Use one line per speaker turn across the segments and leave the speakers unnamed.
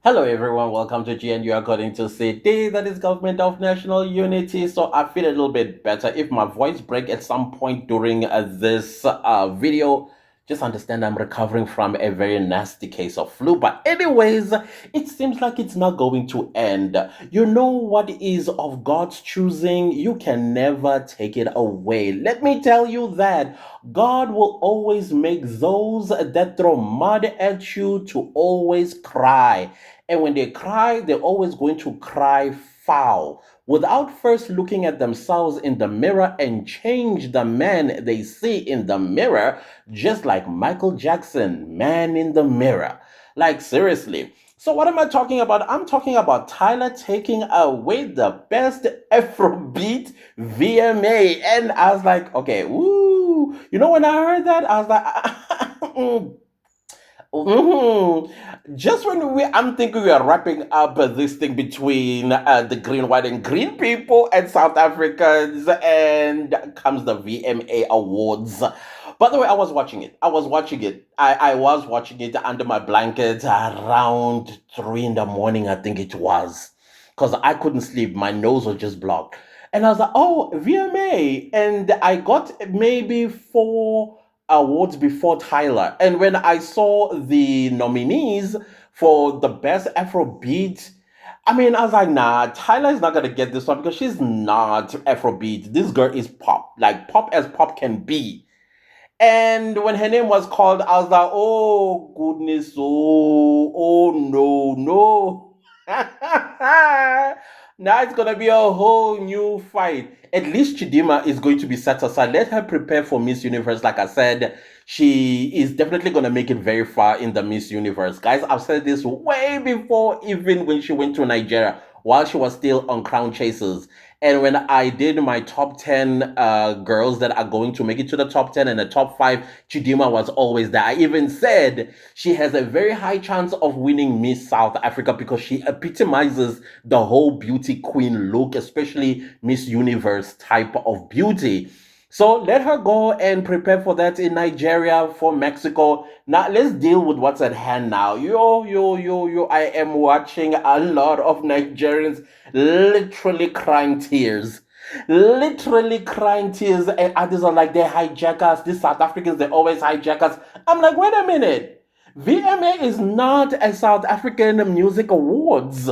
Hello everyone, welcome to GNU according to CD, that is Government of National Unity. So I feel a little bit better. If my voice break at some point during this video, just understand I'm recovering from a very nasty case of flu. But anyways, it seems like it's not going to end. You know what is of God's choosing, you can never take it away. Let me tell you that God will always make those that throw mud at you to always cry. And when they cry, they're always going to cry foul without first looking at themselves in the mirror and change the man they see in the mirror, just like Michael Jackson, Man in the Mirror. Like, seriously. So, what am I talking about? I'm talking about Tyler taking away the best Afrobeat VMA. And I was like, okay, woo. You know, when I heard that, I was like, just when I'm thinking we are wrapping up this thing between the green, white, and green people and South Africans, and comes the VMA Awards. By the way, I was watching it. I was watching it under my blanket around 3 in the morning, I think it was, because I couldn't sleep. My nose was just blocked, and I was like, "Oh, VMA!" And I got maybe four awards before Tyler. And when I saw the nominees for the best Afrobeat, I mean, I was like, nah, Tyler is not gonna get this one because she's not Afrobeat. This girl is pop, like pop as pop can be. And when her name was called, I was like, oh goodness, oh no, no. Now it's gonna be a whole new fight. At least Chidima is going to be set aside. Let her prepare for Miss Universe. Like I said, she is definitely gonna make it very far in the Miss Universe. Guys, I've said this way before, even when she went to Nigeria while she was still on Crown Chasers. And when I did my top 10 girls that are going to make it to the top 10 and the top 5, Chidima was always there. I even said she has a very high chance of winning Miss South Africa because she epitomizes the whole beauty queen look, especially Miss Universe type of beauty. So let her go and prepare for that in Nigeria, for Mexico. Now let's deal with what's at hand now. Yo. I am watching a lot of Nigerians literally crying tears. Literally crying tears. And others are like, they hijack us. These South Africans, they always hijack us. I'm like, wait a minute. VMA is not a South African Music Awards.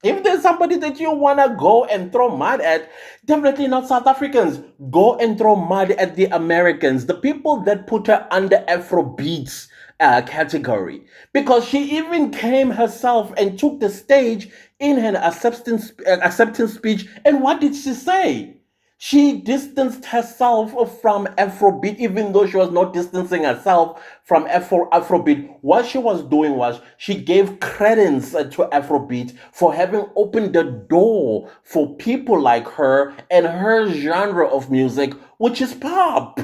If there's somebody that you want to go and throw mud at, definitely not South Africans. Go and throw mud at the Americans, the people that put her under Afrobeats category. Because she even came herself and took the stage in her acceptance speech. And what did she say? She distanced herself from Afrobeat, even though she was not distancing herself from Afrobeat. What she was doing was she gave credence to Afrobeat for having opened the door for people like her and her genre of music, which is pop.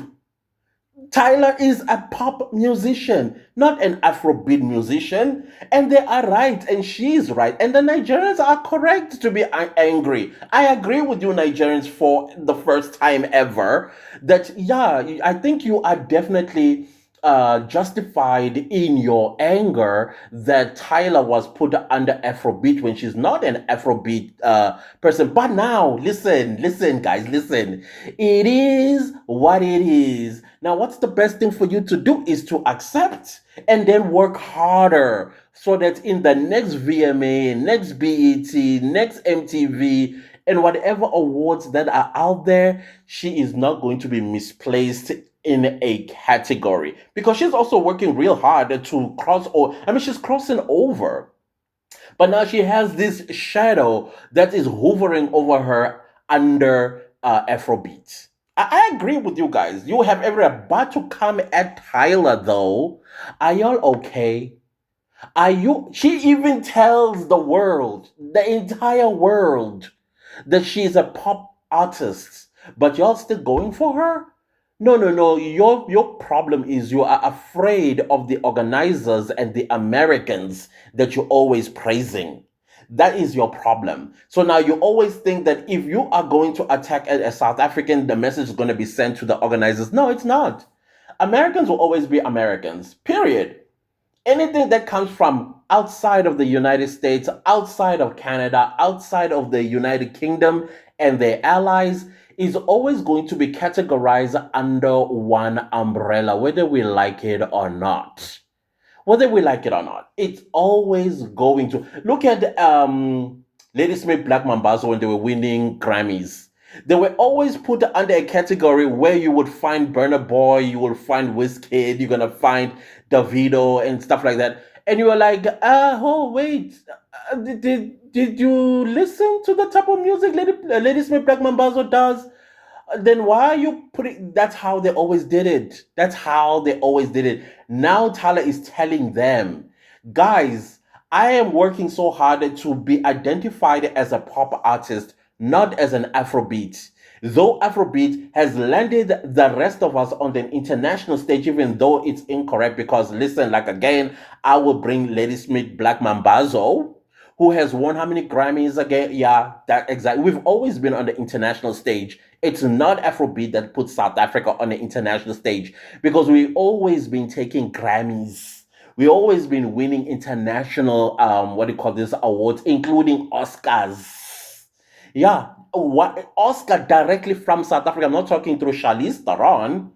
Tyler is a pop musician, not an Afrobeat musician. And they are right, and she's right. And the Nigerians are correct to be angry. I agree with you, Nigerians, for the first time ever. That, yeah, I think you are definitely justified in your anger that Tyler was put under Afrobeat when she's not an Afrobeat person. But now, listen, guys, listen. It is what it is. Now, what's the best thing for you to do is to accept and then work harder so that in the next VMA, next BET, next MTV, and whatever awards that are out there, she is not going to be misplaced in a category because she's also working real hard to cross over. I mean, she's crossing over, but now she has this shadow that is hovering over her under Afrobeat. I agree with you guys. You have every about to come at Tyler though. Are y'all okay? Are you? She even tells the world, the entire world, that she's a pop artist, but y'all still going for her? No. Your problem is you are afraid of the organizers and the Americans that you're always praising. That is your problem. So now you always think that if you are going to attack a South African, the message is going to be sent to the organizers. No, it's not. Americans will always be Americans. Period. Anything that comes from outside of the United States, outside of Canada, outside of the United Kingdom and their allies is always going to be categorized under one umbrella, whether we like it or not. Whether we like it or not, it's always going to look at Lady Smith Black Mambazo when they were winning Grammys. They were always put under a category where you would find Burna Boy, you will find Wizkid, you're gonna find Davido and stuff like that. And you were like, oh wait, did you listen to the type of music Lady Smith Black Mambazo does? Then why are you putting that's how they always did it. That's how they always did it. Now Tyler is telling them, guys, I am working so hard to be identified as a pop artist, not as an Afrobeat. Though Afrobeat has landed the rest of us on the international stage, even though it's incorrect, because listen, like again, I will bring Lady Smith Black Mambazo, who has won how many Grammys again? Yeah, that exactly. We've always been on the international stage. It's not Afrobeat that puts South Africa on the international stage because we've always been taking Grammys. We've always been winning international, what do you call this, awards, including Oscars. Yeah, what Oscar directly from South Africa. I'm not talking through Charlize Theron.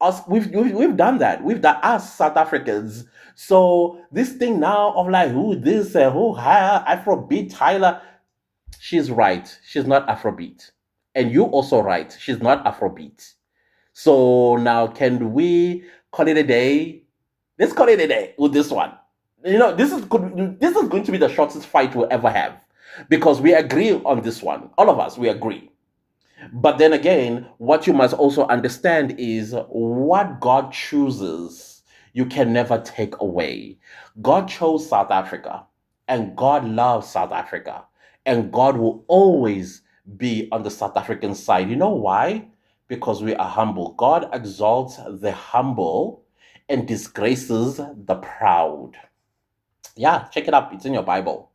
Us, we've done that. We've done us South Africans. So this thing now of like who this who Afrobeat Tyla, she's right. She's not Afrobeat, and you also right. She's not Afrobeat. So now can we call it a day? Let's call it a day with this one. You know, this is going to be the shortest fight we'll ever have because we agree on this one. All of us, we agree. But then again, what you must also understand is what God chooses, you can never take away. God chose South Africa, and God loves South Africa, and God will always be on the South African side. You know why? Because we are humble. God exalts the humble and disgraces the proud. Yeah, check it up. It's in your Bible.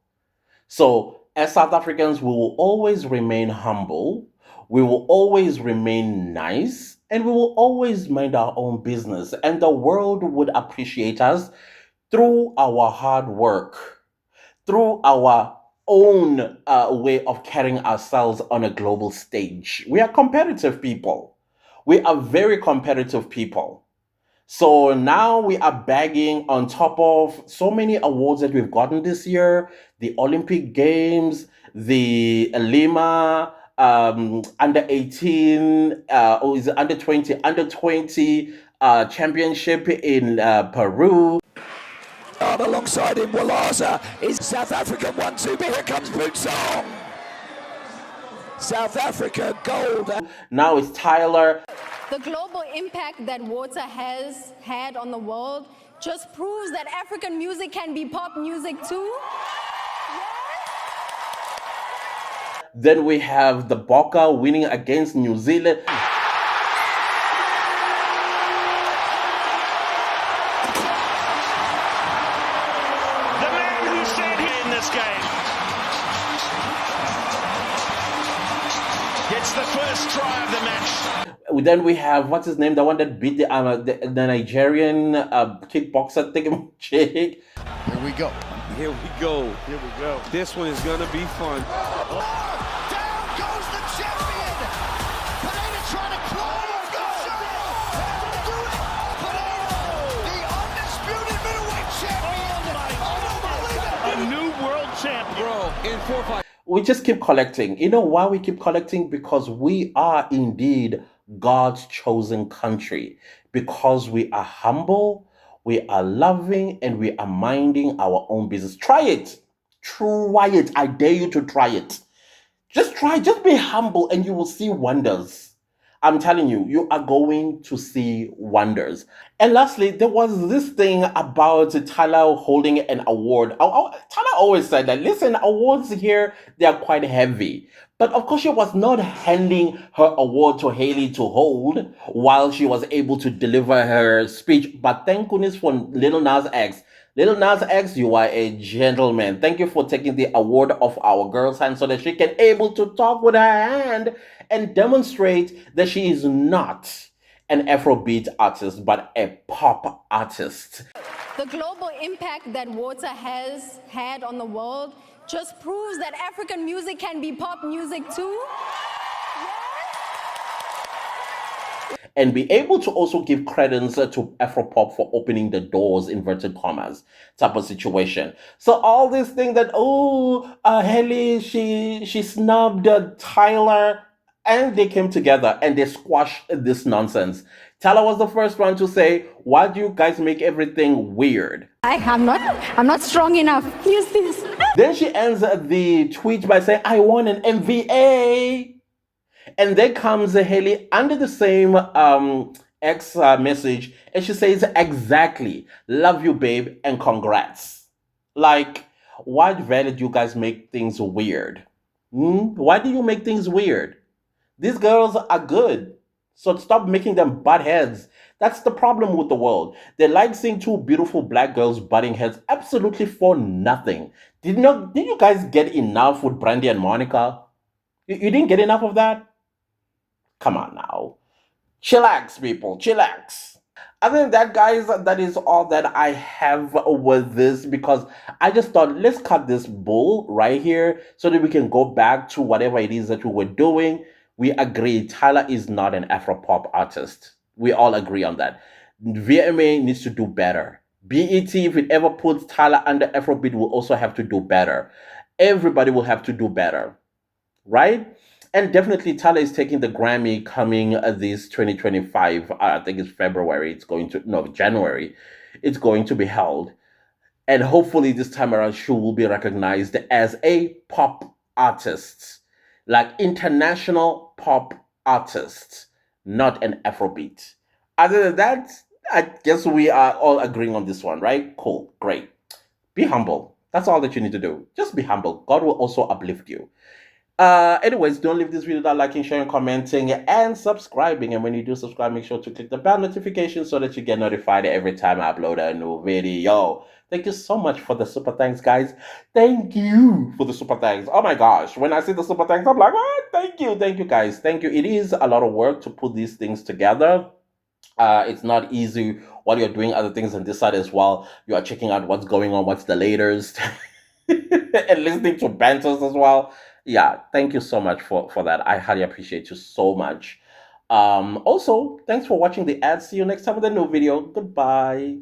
So, as South Africans, we will always remain humble, we will always remain nice, and we will always mind our own business. And the world would appreciate us through our hard work, through our own way of carrying ourselves on a global stage. We are competitive people. We are very competitive people. So now we are bagging on top of so many awards that we've gotten this year, the Olympic Games, the Lima under 18, or is it under 20 championship in Peru.
Alongside him, Walaza is South African 1-2, but here comes Bootsong. South Africa gold.
Now it's Tyler.
The global impact that water has had on the world just proves that African music can be pop music too.
Then we have the Bokke winning against New Zealand.
The man who said he in this game gets the first try of the match.
Then we have what's his name, the one that beat the Nigerian kickboxer thingy chick.
Here we go.
Here we go. Here we go. This one is gonna be fun.
Down goes the champion. Pineda trying to close. Go. Do it. Pineda, the undisputed middleweight champion. I don't believe it.
A new world champion.
Bro, in 4-5.
We just keep collecting. You know why we keep collecting? Because we are indeed God's chosen country. Because we are humble, we are loving, and we are minding our own business. Try it. Try it. I dare you to try it. Just try. Just be humble, and you will see wonders. I'm telling you, you are going to see wonders. And lastly, there was this thing about Tyla holding an award. Tyla always said that, listen, awards here, they are quite heavy. But of course, she was not handing her award to Haley to hold while she was able to deliver her speech. But thank goodness for Little Nas X. Little Nas X, you are a gentleman. Thank you for taking the award off our girl's hand so that she can able to talk with her hand and demonstrate that she is not an Afrobeat artist, but a pop artist.
The global impact that water has had on the world just proves that African music can be pop music too.
And be able to also give credence to Afropop for opening the doors, inverted commas, type of situation. So all this thing that Haley she snubbed Tyler, and they came together and they squashed this nonsense. Tyler was the first one to say, "Why do you guys make everything weird?"
I'm not strong enough. Use this.
Then she ends the tweet by saying, "I want an MVA." And then comes Haley under the same X message, and she says, "Exactly, love you, babe, and congrats." Like, why do you guys make things weird? Why do you make things weird? These girls are good, so stop making them butt heads. That's the problem with the world. They like seeing two beautiful black girls butting heads absolutely for nothing. Did you guys get enough with Brandy and Monica? You didn't get enough of that? Come on now. Chillax, people. Chillax. Other than that, guys, that is all that I have with this because I just thought let's cut this bull right here so that we can go back to whatever it is that we were doing. We agree Tyla is not an Afropop artist. We all agree on that. VMA needs to do better. BET, if it ever puts Tyla under Afrobeat, will also have to do better. Everybody will have to do better, right? And definitely, Tyla is taking the Grammy coming this 2025. I think it's February. It's going to, no, January. It's going to be held. And hopefully, this time around, she will be recognized as a pop artist, like international pop artist, not an Afrobeat. Other than that, I guess we are all agreeing on this one, right? Cool, great. Be humble. That's all that you need to do. Just be humble. God will also uplift you. Anyways, don't leave this video without liking, sharing, commenting, and subscribing. And when you do subscribe, make sure to click the bell notification so that you get notified every time I upload a new video. Thank you so much for the super thanks, guys. Thank you for the super thanks. Oh my gosh, when I see the super thanks, I'm like, oh, thank you, guys. Thank you. It is a lot of work to put these things together. It's not easy while you're doing other things on this side as well. You are checking out what's going on, what's the latest, and listening to banters as well. Yeah, thank you so much for that. I highly appreciate you so much. Also, thanks for watching the ad. See you next time with a new video. Goodbye.